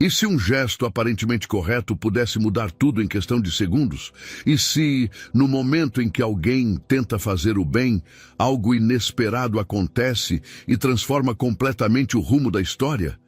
E se um gesto aparentemente correto pudesse mudar tudo em questão de segundos? E se, no momento em que alguém tenta fazer o bem, algo inesperado acontece e transforma completamente o rumo da história?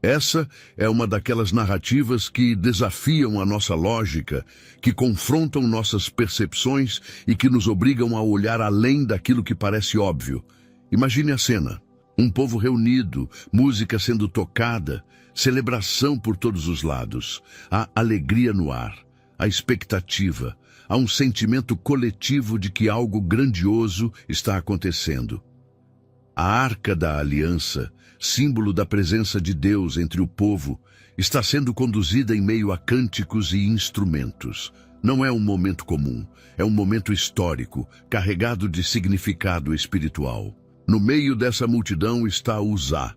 Essa é uma daquelas narrativas que desafiam a nossa lógica, que confrontam nossas percepções e que nos obrigam a olhar além daquilo que parece óbvio. Imagine a cena. Um povo reunido, música sendo tocada, celebração por todos os lados, há alegria no ar, há expectativa, há um sentimento coletivo de que algo grandioso está acontecendo. A Arca da Aliança, símbolo da presença de Deus entre o povo, está sendo conduzida em meio a cânticos e instrumentos. Não é um momento comum, é um momento histórico, carregado de significado espiritual. No meio dessa multidão está Uzá.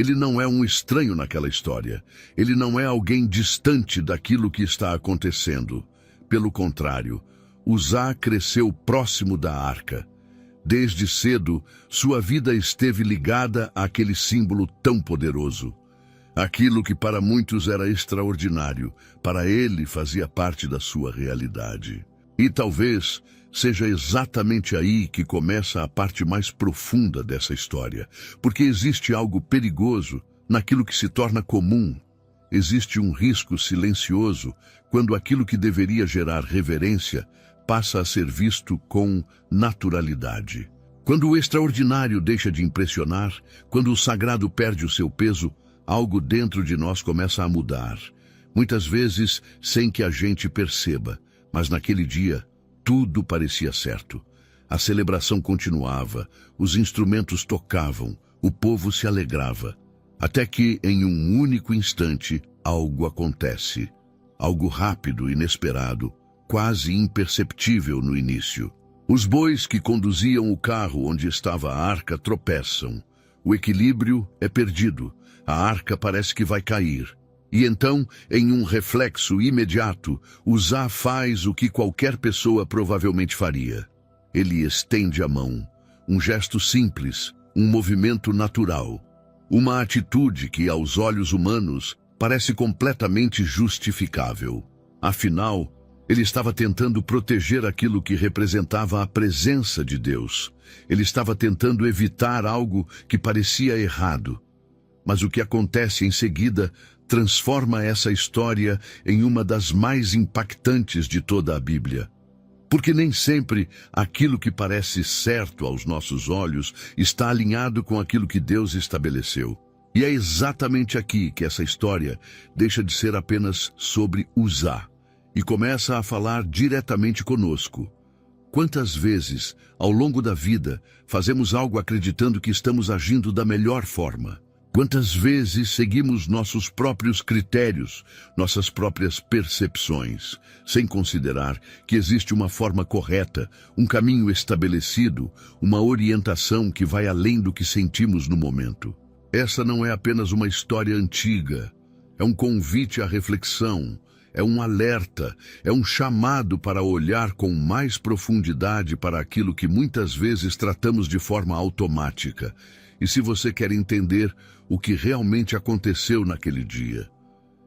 Ele não é um estranho naquela história. Ele não é alguém distante daquilo que está acontecendo. Pelo contrário, Uzá cresceu próximo da arca. Desde cedo, sua vida esteve ligada àquele símbolo tão poderoso. Aquilo que para muitos era extraordinário, para ele fazia parte da sua realidade. E talvez seja exatamente aí que começa a parte mais profunda dessa história, porque existe algo perigoso naquilo que se torna comum. Existe um risco silencioso quando aquilo que deveria gerar reverência passa a ser visto com naturalidade. Quando o extraordinário deixa de impressionar, quando o sagrado perde o seu peso, algo dentro de nós começa a mudar. Muitas vezes sem que a gente perceba, mas naquele dia tudo parecia certo. A celebração continuava, os instrumentos tocavam, o povo se alegrava. Até que, em um único instante, algo acontece. Algo rápido, inesperado, quase imperceptível no início. Os bois que conduziam o carro onde estava a arca tropeçam. O equilíbrio é perdido. A arca parece que vai cair. E então, em um reflexo imediato, Uzá faz o que qualquer pessoa provavelmente faria. Ele estende a mão. Um gesto simples, um movimento natural. Uma atitude que, aos olhos humanos, parece completamente justificável. Afinal, ele estava tentando proteger aquilo que representava a presença de Deus. Ele estava tentando evitar algo que parecia errado. Mas o que acontece em seguida transforma essa história em uma das mais impactantes de toda a Bíblia. Porque nem sempre aquilo que parece certo aos nossos olhos está alinhado com aquilo que Deus estabeleceu. E é exatamente aqui que essa história deixa de ser apenas sobre Uzá e começa a falar diretamente conosco. Quantas vezes, ao longo da vida, fazemos algo acreditando que estamos agindo da melhor forma? Quantas vezes seguimos nossos próprios critérios, nossas próprias percepções, sem considerar que existe uma forma correta, um caminho estabelecido, uma orientação que vai além do que sentimos no momento? Essa não é apenas uma história antiga, é um convite à reflexão, é um alerta, é um chamado para olhar com mais profundidade para aquilo que muitas vezes tratamos de forma automática. E se você quer entender o que realmente aconteceu naquele dia,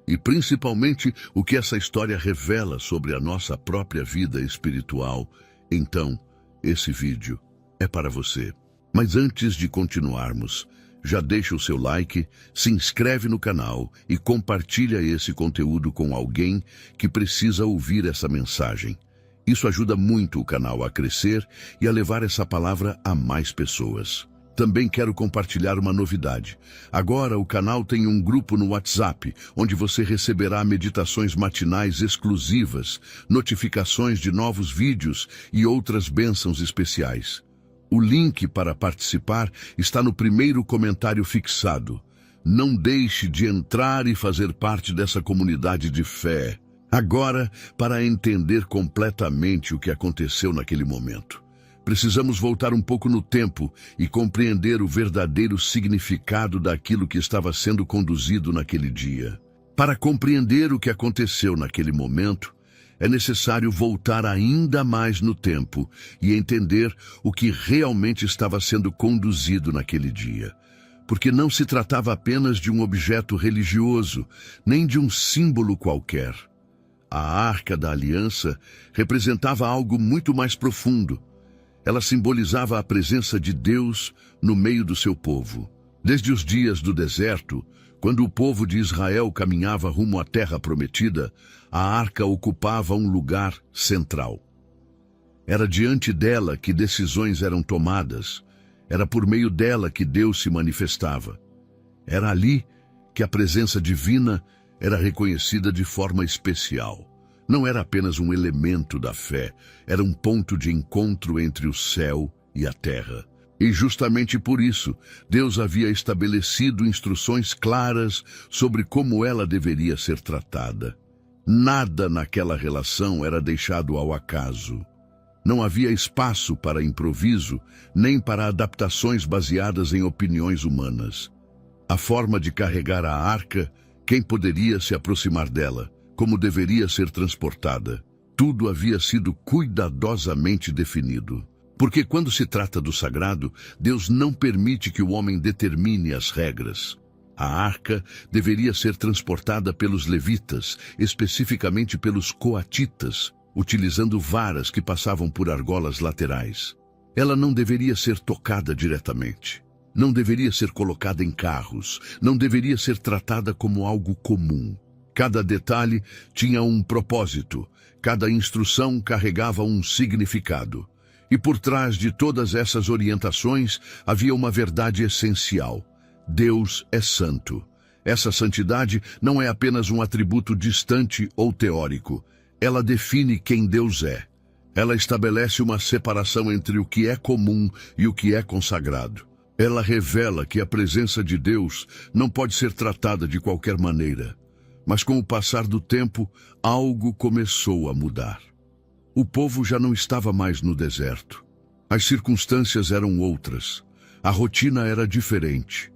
e principalmente o que essa história revela sobre a nossa própria vida espiritual, então esse vídeo é para você. Mas antes de continuarmos, já deixa o seu like, se inscreve no canal e compartilha esse conteúdo com alguém que precisa ouvir essa mensagem. Isso ajuda muito o canal a crescer e a levar essa palavra a mais pessoas. Também quero compartilhar uma novidade. Agora o canal tem um grupo no WhatsApp, onde você receberá meditações matinais exclusivas, notificações de novos vídeos e outras bênçãos especiais. O link para participar está no primeiro comentário fixado. Não deixe de entrar e fazer parte dessa comunidade de fé. Agora, para entender completamente o que aconteceu naquele momento, precisamos voltar um pouco no tempo e compreender o verdadeiro significado daquilo que estava sendo conduzido naquele dia. Para compreender o que aconteceu naquele momento, é necessário voltar ainda mais no tempo e entender o que realmente estava sendo conduzido naquele dia. porque não se tratava apenas de um objeto religioso, nem de um símbolo qualquer. A Arca da Aliança representava algo muito mais profundo. Ela simbolizava a presença de Deus no meio do seu povo. Desde os dias do deserto, quando o povo de Israel caminhava rumo à Terra Prometida, a Arca ocupava um lugar central. Era diante dela que decisões eram tomadas. Era por meio dela que Deus se manifestava. Era ali que a presença divina era reconhecida de forma especial. Não era apenas um elemento da fé, era um ponto de encontro entre o céu e a terra. E justamente por isso, Deus havia estabelecido instruções claras sobre como ela deveria ser tratada. Nada naquela relação era deixado ao acaso. Não havia espaço para improviso, nem para adaptações baseadas em opiniões humanas. A forma de carregar a arca, quem poderia se aproximar dela, como deveria ser transportada, tudo havia sido cuidadosamente definido. Porque quando se trata do sagrado, Deus não permite que o homem determine as regras. A arca deveria ser transportada pelos levitas, especificamente pelos coatitas, utilizando varas que passavam por argolas laterais. Ela não deveria ser tocada diretamente. Não deveria ser colocada em carros. Não deveria ser tratada como algo comum. Cada detalhe tinha um propósito. Cada instrução carregava um significado. E por trás de todas essas orientações havia uma verdade essencial. Deus é santo. Essa santidade não é apenas um atributo distante ou teórico. Ela define quem Deus é. Ela estabelece uma separação entre o que é comum e o que é consagrado. Ela revela que a presença de Deus não pode ser tratada de qualquer maneira. Mas com o passar do tempo, algo começou a mudar. O povo já não estava mais no deserto. As circunstâncias eram outras. A rotina era diferente.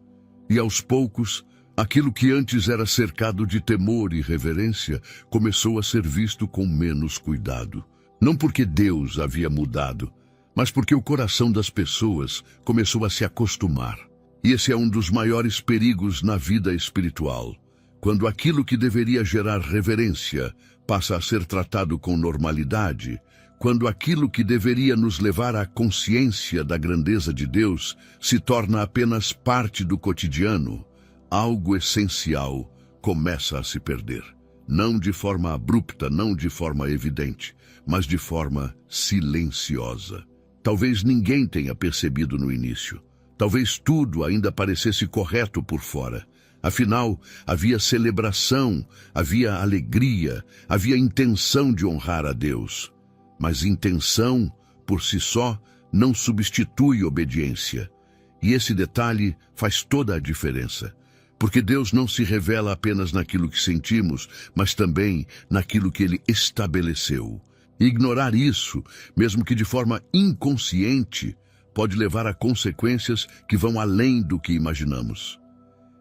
E aos poucos, aquilo que antes era cercado de temor e reverência começou a ser visto com menos cuidado. Não porque Deus havia mudado, mas porque o coração das pessoas começou a se acostumar. E esse é um dos maiores perigos na vida espiritual. Quando aquilo que deveria gerar reverência passa a ser tratado com normalidade, quando aquilo que deveria nos levar à consciência da grandeza de Deus se torna apenas parte do cotidiano, algo essencial começa a se perder. Não de forma abrupta, não de forma evidente, mas de forma silenciosa. Talvez ninguém tenha percebido no início. Talvez tudo ainda parecesse correto por fora. Afinal, havia celebração, havia alegria, havia intenção de honrar a Deus. Mas intenção, por si só, não substitui obediência. E esse detalhe faz toda a diferença. Porque Deus não se revela apenas naquilo que sentimos, mas também naquilo que Ele estabeleceu. Ignorar isso, mesmo que de forma inconsciente, pode levar a consequências que vão além do que imaginamos.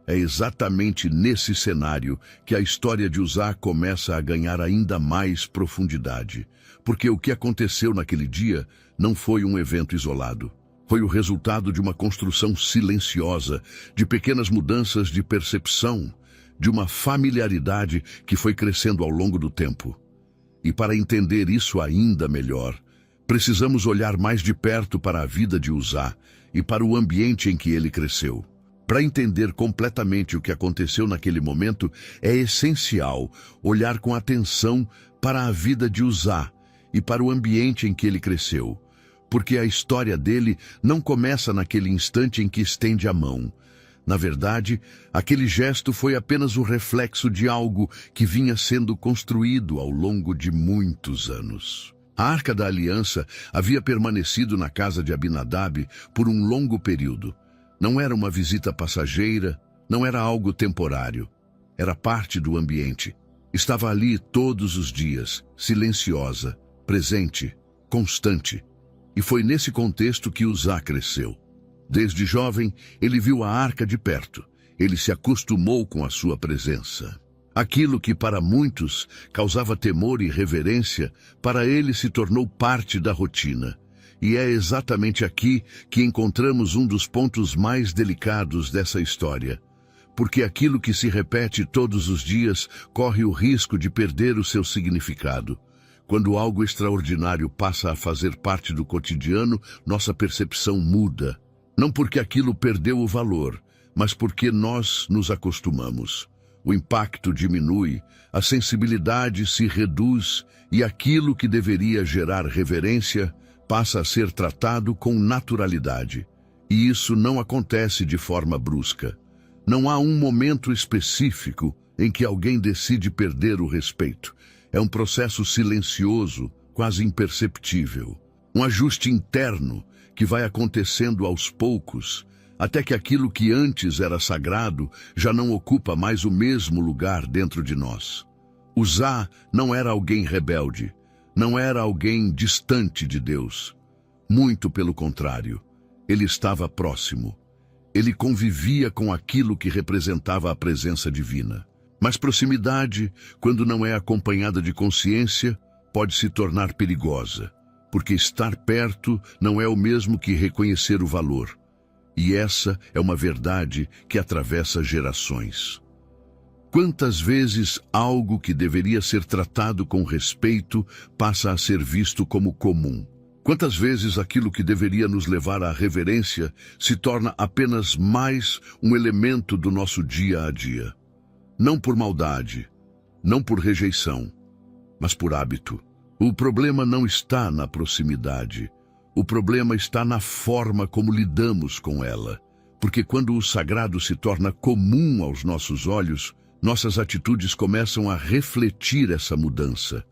É exatamente nesse cenário que a história de Uzá começa a ganhar ainda mais profundidade, porque o que aconteceu naquele dia não foi um evento isolado. Foi o resultado de uma construção silenciosa, de pequenas mudanças de percepção, de uma familiaridade que foi crescendo ao longo do tempo. E para entender isso ainda melhor, precisamos olhar mais de perto para a vida de Uzá e para o ambiente em que ele cresceu. Para entender completamente o que aconteceu naquele momento, é essencial olhar com atenção para a vida de Uzá e para o ambiente em que ele cresceu. Porque a história dele não começa naquele instante em que estende a mão. Na verdade, aquele gesto foi apenas o reflexo de algo que vinha sendo construído ao longo de muitos anos. A Arca da Aliança havia permanecido na casa de Abinadab por um longo período. Não era uma visita passageira, não era algo temporário. Era parte do ambiente. Estava ali todos os dias, silenciosa, presente, constante. E foi nesse contexto que Uzá cresceu. Desde jovem, ele viu a arca de perto. Ele se acostumou com a sua presença. Aquilo que para muitos causava temor e reverência, para ele se tornou parte da rotina. E é exatamente aqui que encontramos um dos pontos mais delicados dessa história. Porque aquilo que se repete todos os dias corre o risco de perder o seu significado. Quando algo extraordinário passa a fazer parte do cotidiano, nossa percepção muda. Não porque aquilo perdeu o valor, mas porque nós nos acostumamos. O impacto diminui, a sensibilidade se reduz e aquilo que deveria gerar reverência passa a ser tratado com naturalidade. E isso não acontece de forma brusca. Não há um momento específico em que alguém decide perder o respeito. É um processo silencioso, quase imperceptível. Um ajuste interno que vai acontecendo aos poucos, até que aquilo que antes era sagrado já não ocupa mais o mesmo lugar dentro de nós. Uzá não era alguém rebelde, não era alguém distante de Deus. Muito pelo contrário, ele estava próximo. Ele convivia com aquilo que representava a presença divina. Mas proximidade, quando não é acompanhada de consciência, pode se tornar perigosa, porque estar perto não é o mesmo que reconhecer o valor. E essa é uma verdade que atravessa gerações. Quantas vezes algo que deveria ser tratado com respeito passa a ser visto como comum? Quantas vezes aquilo que deveria nos levar à reverência se torna apenas mais um elemento do nosso dia a dia? Não por maldade, não por rejeição, mas por hábito. O problema não está na proximidade. O problema está na forma como lidamos com ela. Porque quando o sagrado se torna comum aos nossos olhos, nossas atitudes começam a refletir essa mudança.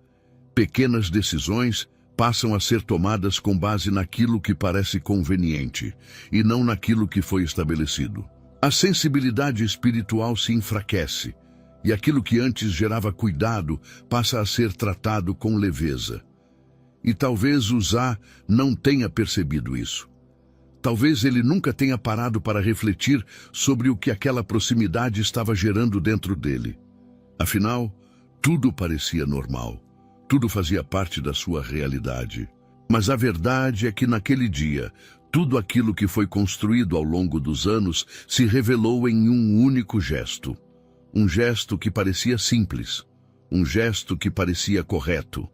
Pequenas decisões passam a ser tomadas com base naquilo que parece conveniente e não naquilo que foi estabelecido. A sensibilidade espiritual se enfraquece e aquilo que antes gerava cuidado passa a ser tratado com leveza. E talvez Uzá não tenha percebido isso. Talvez ele nunca tenha parado para refletir sobre o que aquela proximidade estava gerando dentro dele. Afinal, tudo parecia normal. Tudo fazia parte da sua realidade. Mas a verdade é que naquele dia, tudo aquilo que foi construído ao longo dos anos se revelou em um único gesto. Um gesto que parecia simples. Um gesto que parecia correto,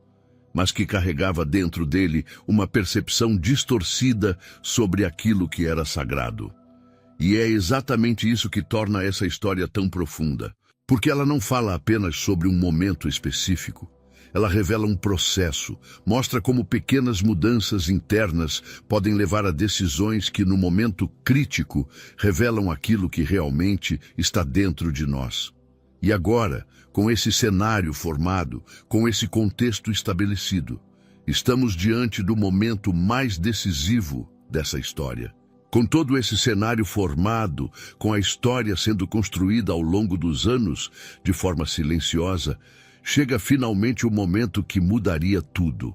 mas que carregava dentro dele uma percepção distorcida sobre aquilo que era sagrado. E é exatamente isso que torna essa história tão profunda, porque ela não fala apenas sobre um momento específico. Ela revela um processo, mostra como pequenas mudanças internas podem levar a decisões que, no momento crítico, revelam aquilo que realmente está dentro de nós. E agora, com esse cenário formado, com esse contexto estabelecido, estamos diante do momento mais decisivo dessa história. Com todo esse cenário formado, com a história sendo construída ao longo dos anos, de forma silenciosa, chega finalmente o momento que mudaria tudo.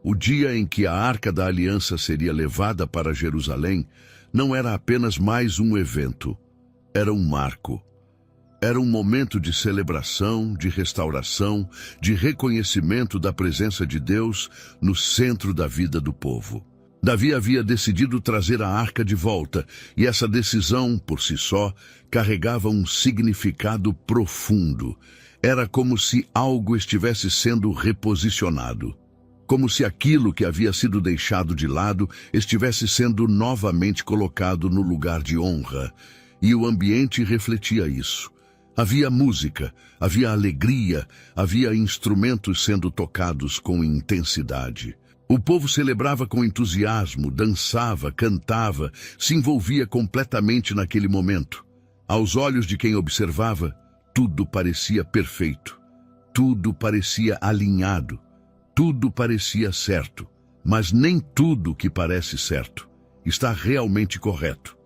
O dia em que a Arca da Aliança seria levada para Jerusalém não era apenas mais um evento, era um marco. Era um momento de celebração, de restauração, de reconhecimento da presença de Deus no centro da vida do povo. Davi havia decidido trazer a arca de volta, e essa decisão, por si só, carregava um significado profundo. Era como se algo estivesse sendo reposicionado. Como se aquilo que havia sido deixado de lado estivesse sendo novamente colocado no lugar de honra. E o ambiente refletia isso. Havia música, havia alegria, havia instrumentos sendo tocados com intensidade. O povo celebrava com entusiasmo, dançava, cantava, se envolvia completamente naquele momento. Aos olhos de quem observava, tudo parecia perfeito, tudo parecia alinhado, tudo parecia certo, mas nem tudo que parece certo está realmente correto.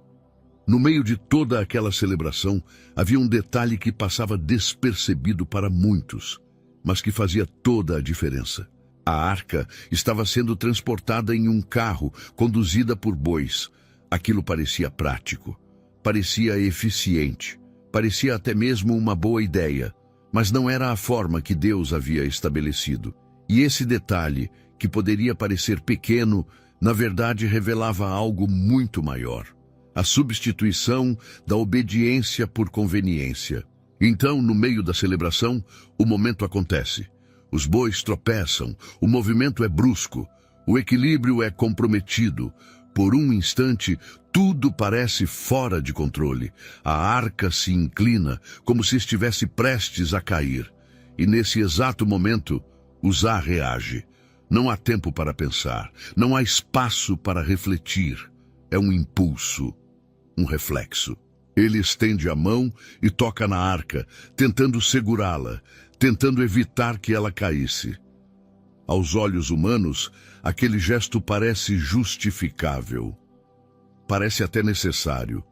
No meio de toda aquela celebração, havia um detalhe que passava despercebido para muitos, mas que fazia toda a diferença. A arca estava sendo transportada em um carro, conduzida por bois. Aquilo parecia prático, parecia eficiente, parecia até mesmo uma boa ideia, mas não era a forma que Deus havia estabelecido. E esse detalhe, que poderia parecer pequeno, na verdade revelava algo muito maior: a substituição da obediência por conveniência. Então, no meio da celebração, o momento acontece. Os bois tropeçam, o movimento é brusco, o equilíbrio é comprometido. Por um instante, tudo parece fora de controle. A arca se inclina, como se estivesse prestes a cair. E nesse exato momento, Uzá reage. Não há tempo para pensar, não há espaço para refletir. É um impulso, um reflexo. Ele estende a mão e toca na arca, tentando segurá-la, tentando evitar que ela caísse. Aos olhos humanos, aquele gesto parece justificável. Parece até necessário.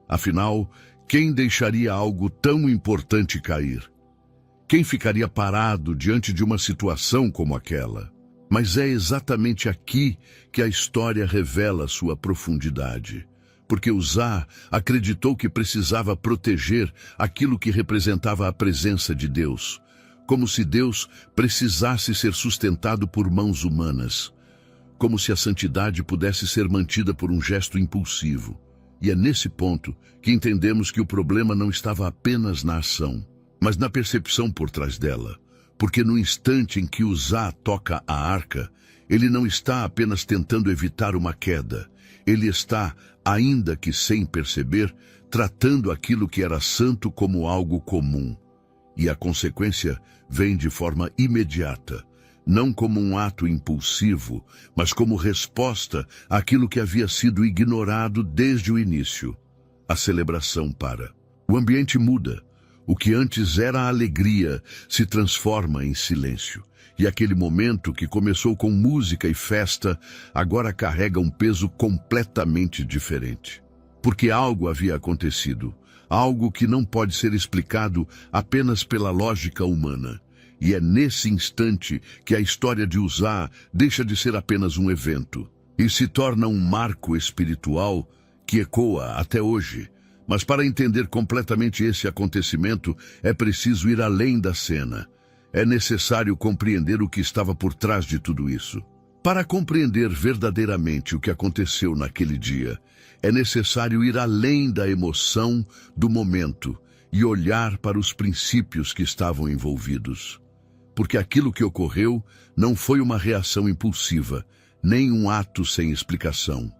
Afinal, quem deixaria algo tão importante cair? Quem ficaria parado diante de uma situação como aquela? Mas é exatamente aqui que a história revela sua profundidade. Porque Uzá acreditou que precisava proteger aquilo que representava a presença de Deus, como se Deus precisasse ser sustentado por mãos humanas, como se a santidade pudesse ser mantida por um gesto impulsivo. E é nesse ponto que entendemos que o problema não estava apenas na ação, mas na percepção por trás dela. Porque no instante em que Uzá toca a arca, ele não está apenas tentando evitar uma queda, ele está, ainda que sem perceber, tratando aquilo que era santo como algo comum. E a consequência vem de forma imediata, não como um ato impulsivo, mas como resposta àquilo que havia sido ignorado desde o início. A celebração para. O ambiente muda. O que antes era alegria se transforma em silêncio. E aquele momento que começou com música e festa, agora carrega um peso completamente diferente. Porque algo havia acontecido, algo que não pode ser explicado apenas pela lógica humana. E é nesse instante que a história de Uzá deixa de ser apenas um evento e se torna um marco espiritual que ecoa até hoje. Mas para entender completamente esse acontecimento, é preciso ir além da cena. É necessário compreender o que estava por trás de tudo isso. Para compreender verdadeiramente o que aconteceu naquele dia, é necessário ir além da emoção do momento e olhar para os princípios que estavam envolvidos. Porque aquilo que ocorreu não foi uma reação impulsiva, nem um ato sem explicação.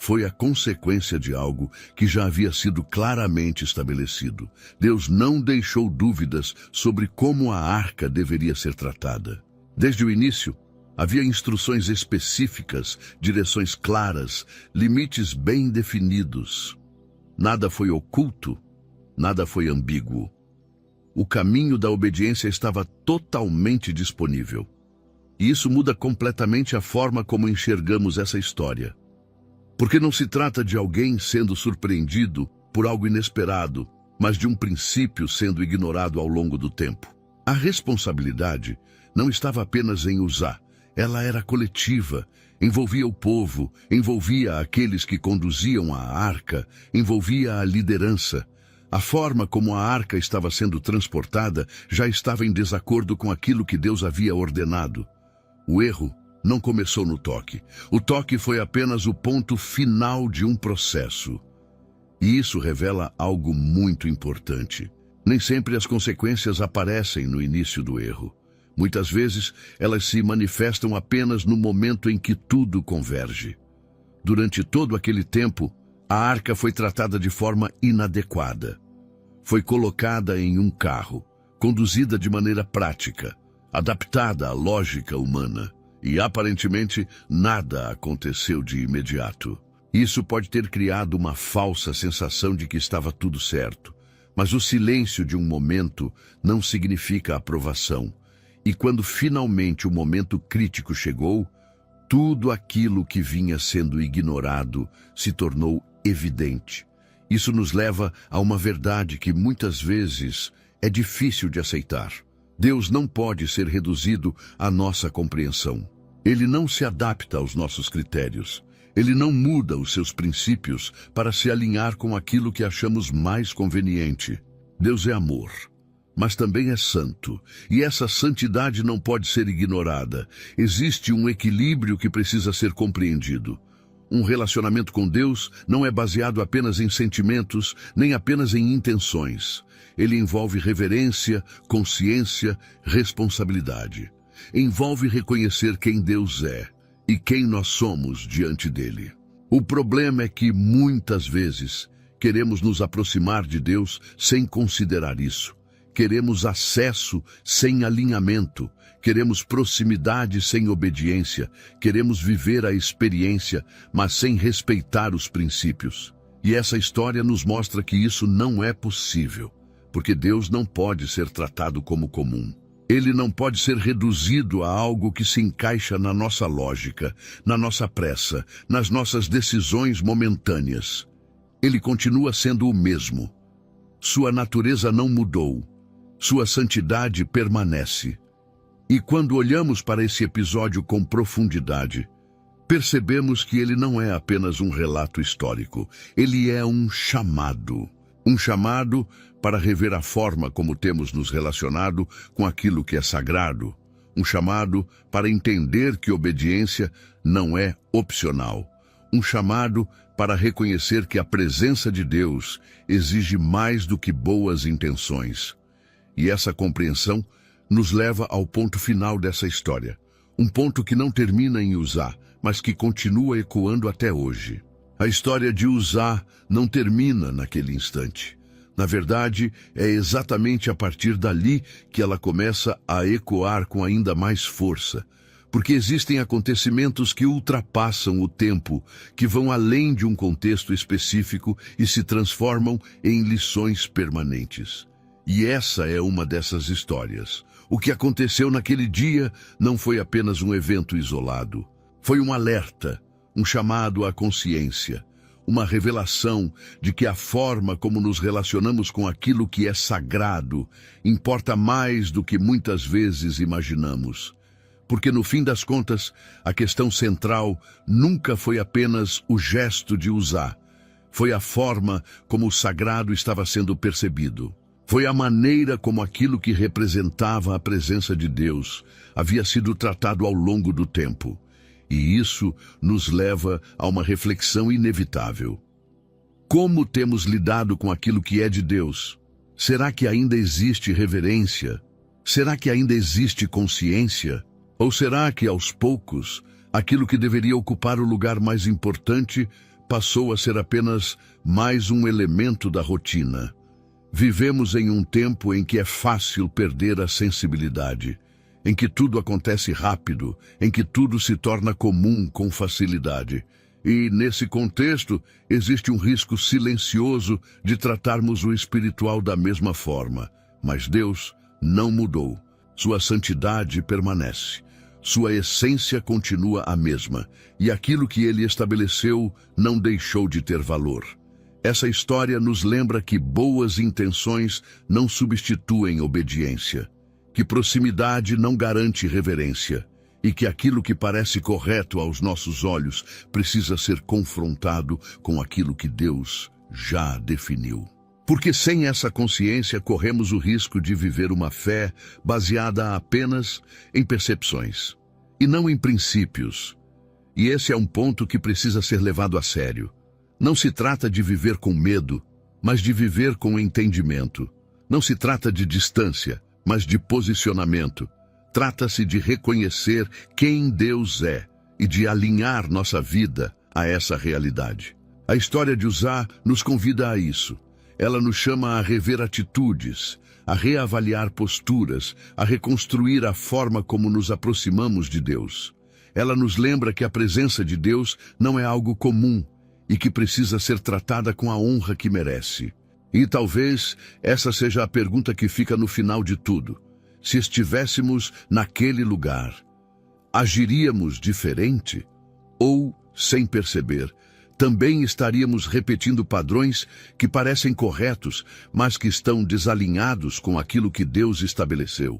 Foi a consequência de algo que já havia sido claramente estabelecido. Deus não deixou dúvidas sobre como a arca deveria ser tratada. Desde o início, havia instruções específicas, direções claras, limites bem definidos. Nada foi oculto, nada foi ambíguo. O caminho da obediência estava totalmente disponível. E isso muda completamente a forma como enxergamos essa história. Porque não se trata de alguém sendo surpreendido por algo inesperado, mas de um princípio sendo ignorado ao longo do tempo. A responsabilidade não estava apenas em Uzá, ela era coletiva, envolvia o povo, envolvia aqueles que conduziam a arca, envolvia a liderança. A forma como a arca estava sendo transportada já estava em desacordo com aquilo que Deus havia ordenado. O erro não começou no toque. O toque foi apenas o ponto final de um processo. E isso revela algo muito importante. Nem sempre as consequências aparecem no início do erro. Muitas vezes, elas se manifestam apenas no momento em que tudo converge. Durante todo aquele tempo, a arca foi tratada de forma inadequada. Foi colocada em um carro, conduzida de maneira prática, adaptada à lógica humana. E aparentemente nada aconteceu de imediato. Isso pode ter criado uma falsa sensação de que estava tudo certo. Mas o silêncio de um momento não significa aprovação. E quando finalmente o momento crítico chegou, tudo aquilo que vinha sendo ignorado se tornou evidente. Isso nos leva a uma verdade que muitas vezes é difícil de aceitar. Deus não pode ser reduzido à nossa compreensão. Ele não se adapta aos nossos critérios. Ele não muda os seus princípios para se alinhar com aquilo que achamos mais conveniente. Deus é amor. mas também é santo. E essa santidade não pode ser ignorada. Existe um equilíbrio que precisa ser compreendido. Um relacionamento com Deus não é baseado apenas em sentimentos, nem apenas em intenções. Ele envolve reverência, consciência, responsabilidade. Envolve reconhecer quem Deus é e quem nós somos diante dele. O problema é que, muitas vezes, queremos nos aproximar de Deus sem considerar isso. Queremos acesso sem alinhamento. Queremos proximidade sem obediência. Queremos viver a experiência, mas sem respeitar os princípios. E essa história nos mostra que isso não é possível, porque Deus não pode ser tratado como comum. Ele não pode ser reduzido a algo que se encaixa na nossa lógica, na nossa pressa, nas nossas decisões momentâneas. Ele continua sendo o mesmo. Sua natureza não mudou. Sua santidade permanece. E quando olhamos para esse episódio com profundidade, percebemos que ele não é apenas um relato histórico. Ele é um chamado. Um chamado para rever a forma como temos nos relacionado com aquilo que é sagrado. Um chamado para entender que obediência não é opcional. Um chamado para reconhecer que a presença de Deus exige mais do que boas intenções. E essa compreensão nos leva ao ponto final dessa história. Um ponto que não termina em Uzá, mas que continua ecoando até hoje. A história de Uzá não termina naquele instante. Na verdade, é exatamente a partir dali que ela começa a ecoar com ainda mais força. Porque existem acontecimentos que ultrapassam o tempo, que vão além de um contexto específico e se transformam em lições permanentes. E essa é uma dessas histórias. O que aconteceu naquele dia não foi apenas um evento isolado. Foi um alerta, um chamado à consciência, uma revelação de que a forma como nos relacionamos com aquilo que é sagrado importa mais do que muitas vezes imaginamos. Porque no fim das contas, a questão central nunca foi apenas o gesto de Uzá. Foi a forma como o sagrado estava sendo percebido. Foi a maneira como aquilo que representava a presença de Deus havia sido tratado ao longo do tempo. E isso nos leva a uma reflexão inevitável. Como temos lidado com aquilo que é de Deus? Será que ainda existe reverência? Será que ainda existe consciência? Ou será que, aos poucos, aquilo que deveria ocupar o lugar mais importante passou a ser apenas mais um elemento da rotina? Vivemos em um tempo em que é fácil perder a sensibilidade, em que tudo acontece rápido, em que tudo se torna comum com facilidade. E, nesse contexto, existe um risco silencioso de tratarmos o espiritual da mesma forma. Mas Deus não mudou. Sua santidade permanece. Sua essência continua a mesma. E aquilo que ele estabeleceu não deixou de ter valor. Essa história nos lembra que boas intenções não substituem obediência, que proximidade não garante reverência, e que aquilo que parece correto aos nossos olhos precisa ser confrontado com aquilo que Deus já definiu. Porque sem essa consciência corremos o risco de viver uma fé baseada apenas em percepções, e não em princípios. E esse é um ponto que precisa ser levado a sério. Não se trata de viver com medo, mas de viver com entendimento. Não se trata de distância, mas de posicionamento. Trata-se de reconhecer quem Deus é e de alinhar nossa vida a essa realidade. A história de Uzá nos convida a isso. Ela nos chama a rever atitudes, a reavaliar posturas, a reconstruir a forma como nos aproximamos de Deus. Ela nos lembra que a presença de Deus não é algo comum, e que precisa ser tratada com a honra que merece. E talvez essa seja a pergunta que fica no final de tudo. Se estivéssemos naquele lugar, agiríamos diferente? Ou, sem perceber, também estaríamos repetindo padrões que parecem corretos, mas que estão desalinhados com aquilo que Deus estabeleceu?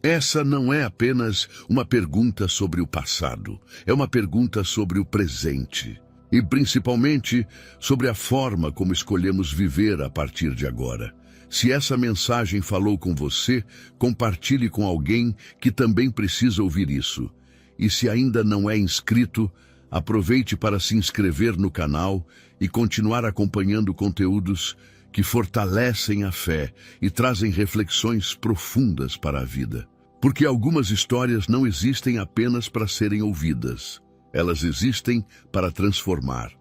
Essa não é apenas uma pergunta sobre o passado, é uma pergunta sobre o presente. E principalmente sobre a forma como escolhemos viver a partir de agora. Se essa mensagem falou com você, compartilhe com alguém que também precisa ouvir isso. E se ainda não é inscrito, aproveite para se inscrever no canal e continuar acompanhando conteúdos que fortalecem a fé e trazem reflexões profundas para a vida. Porque algumas histórias não existem apenas para serem ouvidas. Elas existem para transformar.